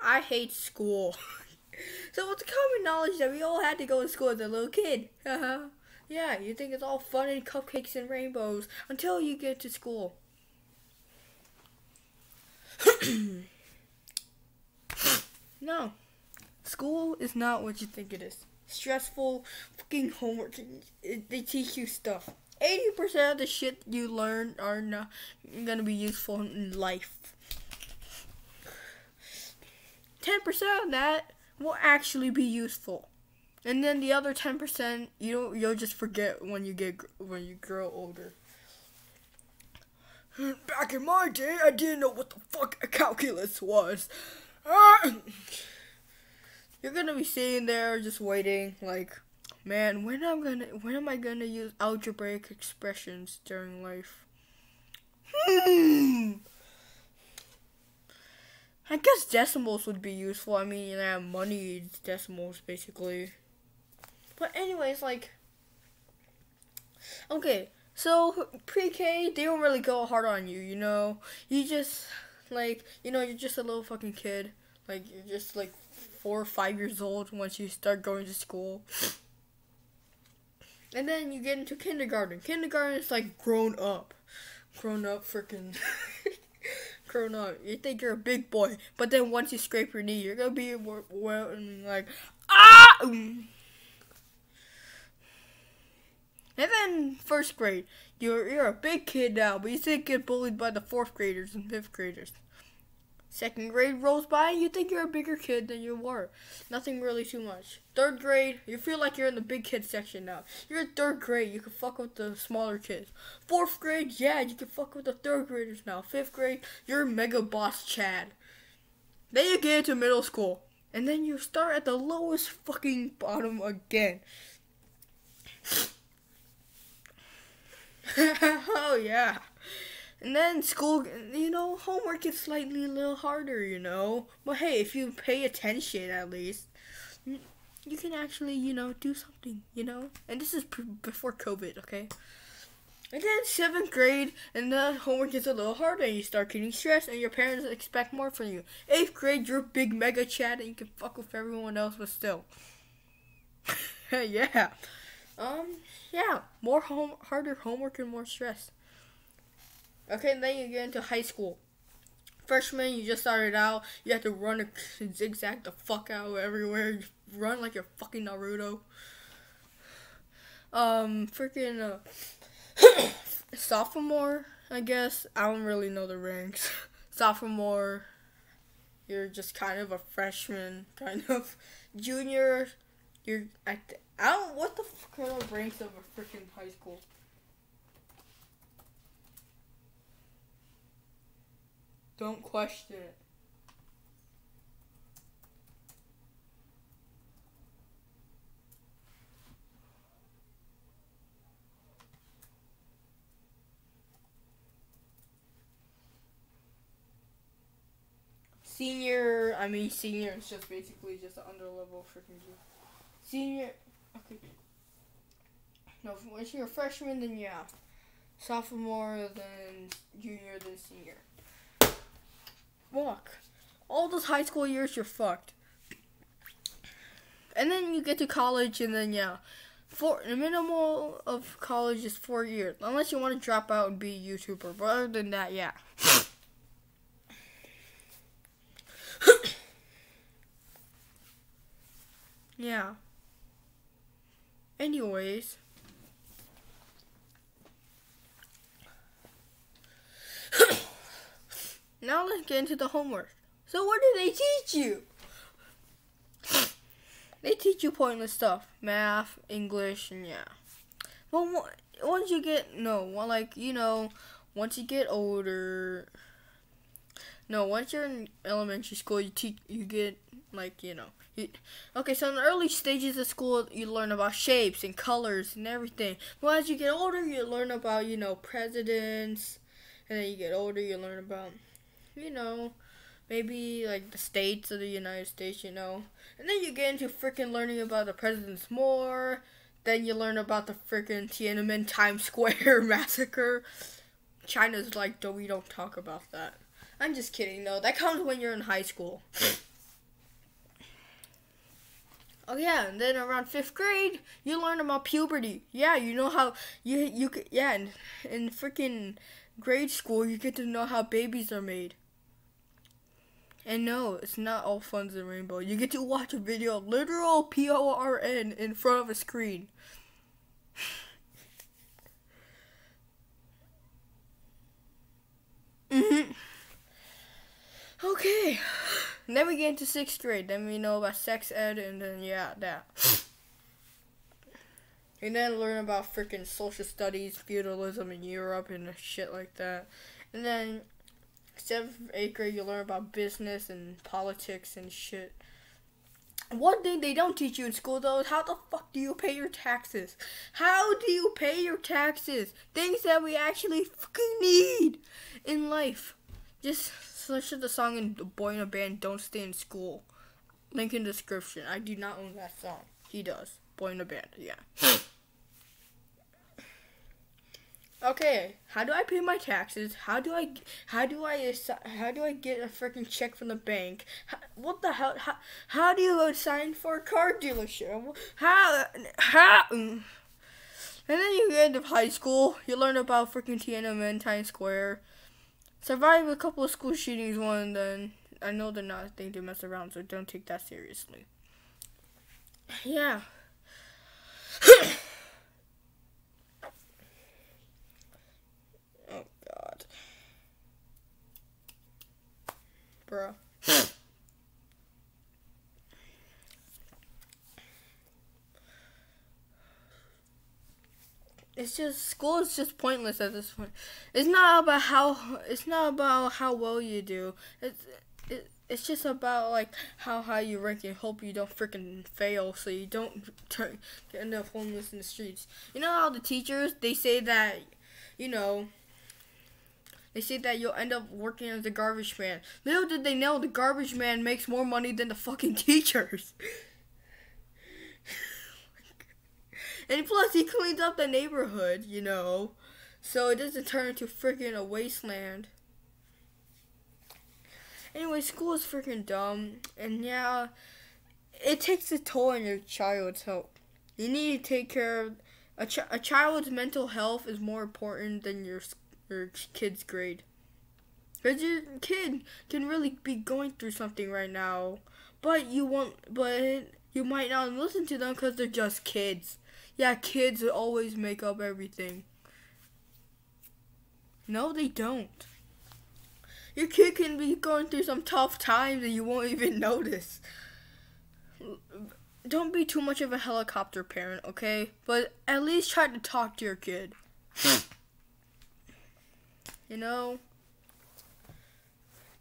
I hate school. So it's common knowledge that we all had to go to school as a little kid. Yeah, you think it's all fun and cupcakes and rainbows until you get to school. No, school is not what you think it is. Stressful, fucking homework. They teach you stuff. 80% of the shit you learn are not gonna be useful in life. 10% of that will actually be useful, and then the other 10% you'll just forget when you grow older. Back in my day, I didn't know what the fuck a calculus was. You're gonna be sitting there just waiting, like, man, when am I gonna use algebraic expressions during life? I guess decimals would be useful. I mean, yeah, money is decimals, basically. But anyways, like, okay, so pre-K, they don't really go hard on you, you know? You just, like, you're just a little fucking kid. Like, you're just, like, 4 or 5 years old once you start going to school. And then you get into kindergarten. Kindergarten is, like, grown up. Grown up freaking... grown up. You think you're a big boy, but then once you scrape your knee, you're gonna be like, ah! And then first grade, you're a big kid now, but you still get bullied by the 4th graders and 5th graders. 2nd grade rolls by, you think you're a bigger kid than you were. Nothing really too much. 3rd grade, you feel like you're in the big kid section now. You're in 3rd grade, you can fuck with the smaller kids. 4th grade, yeah, you can fuck with the 3rd graders now. 5th grade, you're mega boss Chad. Then you get into middle school, and then you start at the lowest fucking bottom again. Oh yeah. And then school, homework gets slightly a little harder, But hey, if you pay attention at least, you can actually, do something, And this is before COVID, okay? And then 7th grade, and the homework gets a little harder, and you start getting stressed, and your parents expect more from you. 8th grade, you're big mega Chad, and you can fuck with everyone else, but still. Yeah. Yeah, harder homework and more stress. Okay, and then you get into high school. Freshman, you just started out. You have to run and zigzag the fuck out everywhere. You run like you're fucking Naruto. Sophomore, I guess. I don't really know the ranks. Sophomore, you're just kind of a freshman, kind of. Junior, what the fuck are the ranks of a freaking high school? Don't question it. Senior is just basically just an underlevel freaking G. Senior, okay. No, once you're a freshman, then yeah. Sophomore, then junior, then senior. Fuck. All those high school years, you're fucked. And then you get to college, and then yeah. The minimum of college is 4 years. Unless you want to drop out and be a YouTuber. But other than that, yeah. Yeah. Anyways. Now let's get into the homework. So what do they teach you? They teach you pointless stuff. Math, English, and yeah. Well, once you get, once you get older. No, once you're in elementary school, you get, okay, so in the early stages of school, you learn about shapes and colors and everything. But as you get older, you learn about, presidents. And then you get older, you learn about, maybe, like, the states of the United States, And then you get into freaking learning about the presidents more. Then you learn about the freaking Tiananmen Times Square massacre. China's like, we don't talk about that. I'm just kidding, though. That comes when you're in high school. Oh yeah, and then around 5th grade, you learn about puberty. Yeah, you know how yeah, in freaking grade school, you get to know how babies are made. And no, it's not all fun and rainbow. You get to watch a video, literal PORN, in front of a screen. Okay. And then we get into 6th grade. Then we know about sex ed, and then yeah, that. And then learn about freaking social studies, feudalism in Europe, and shit like that. And then 7th, 8th grade, you learn about business and politics and shit. One thing they don't teach you in school, though, is how the fuck do you pay your taxes? How do you pay your taxes? Things that we actually fucking need in life. Just search the song in the boy in a band, Don't Stay in School. Link in the description. I do not own that song. He does. Boy in a band, yeah. Okay, how do I pay my taxes? How do I get a freaking check from the bank? What the hell? How do you sign for a car dealership? How? And then you get into high school. You learn about freaking Tiananmen, Times Square. Survive a couple of school shootings. One, then I know they're not a thing to mess around, so don't take that seriously. Yeah. Bro. It's just, school is just pointless at this point. It's not about how well you do. It's just about like how high you rank and hope you don't freaking fail, so you don't end up homeless in the streets. You know how the teachers, they say that, they say that you'll end up working as a garbage man. Little did they know the garbage man makes more money than the fucking teachers. And plus, he cleans up the neighborhood, so it doesn't turn into freaking a wasteland. Anyway, school is freaking dumb, and yeah, it takes a toll on your child's health. You need to take care of a child's mental health is more important than your kid's grade. Because your kid can really be going through something right now, but you might not listen to them because they're just kids. Yeah, kids always make up everything. No, they don't. Your kid can be going through some tough times and you won't even notice. Don't be too much of a helicopter parent, okay? But at least try to talk to your kid.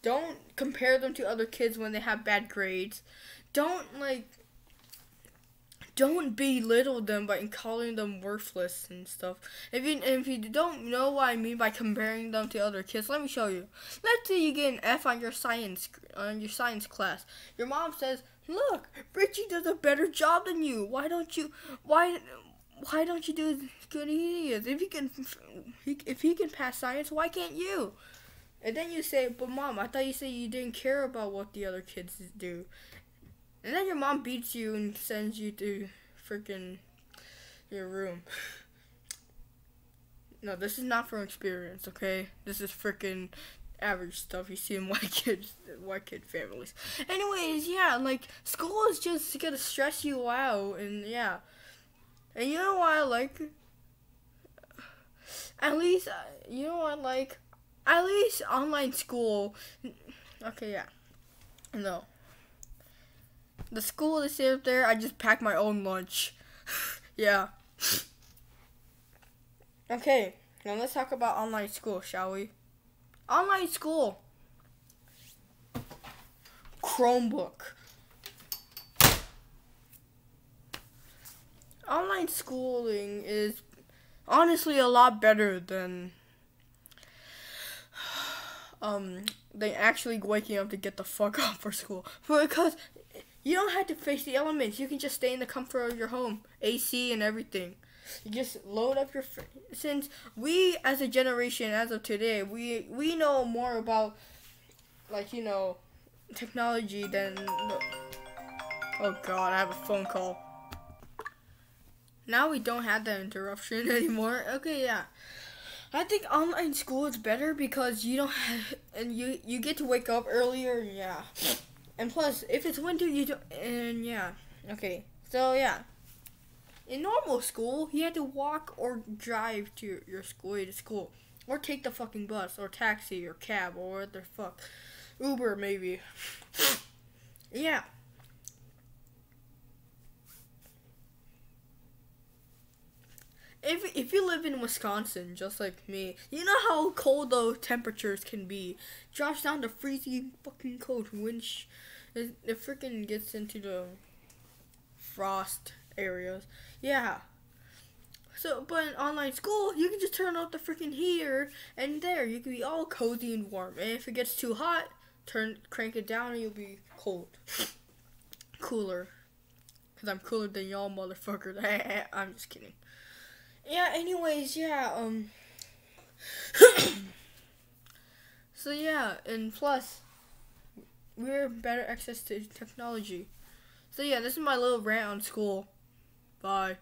Don't compare them to other kids when they have bad grades. Don't belittle them by calling them worthless and stuff. If you don't know what I mean by comparing them to other kids, let me show you. Let's say you get an F on your science class. Your mom says, "Look, Richie does a better job than you. Why don't you do as good as he is? If he can pass science, why can't you?" And then you say, "But Mom, I thought you said you didn't care about what the other kids do." And then your mom beats you and sends you to freaking your room. No, this is not from experience, okay? This is freaking average stuff you see in white kid families. Anyways, yeah, school is just gonna stress you out, and yeah. And you know what I like? At least online school. Okay, yeah. No. The school is up there, I just pack my own lunch. Yeah. Okay, now let's talk about online school, shall we? Online school. Chromebook. Online schooling is honestly a lot better than actually waking up to get the fuck up for school. Because you don't have to face the elements. You can just stay in the comfort of your home, AC and everything. You just load up your. Since we, as a generation, as of today, we know more about, technology than. Oh god, I have a phone call. Now we don't have that interruption anymore. Okay, yeah. I think online school is better because you don't have, and you get to wake up earlier, yeah. And plus, if it's winter, you don't, and yeah. Okay, so yeah. In normal school, you had to walk or drive to your school, way to school. Or take the fucking bus, or taxi, or cab, or what the fuck. Uber, maybe. Yeah. If you live in Wisconsin, just like me, you know how cold the temperatures can be. Drops down to freezing fucking cold. It freaking gets into the frost areas. Yeah. So, but in online school, you can just turn off the freaking heater, and there, you can be all cozy and warm. And if it gets too hot, crank it down, and you'll be cold. Cooler. Because I'm cooler than y'all motherfuckers. I'm just kidding. Yeah, anyways, yeah, so yeah, and plus, we're better access to technology. So yeah, this is my little rant on school. Bye.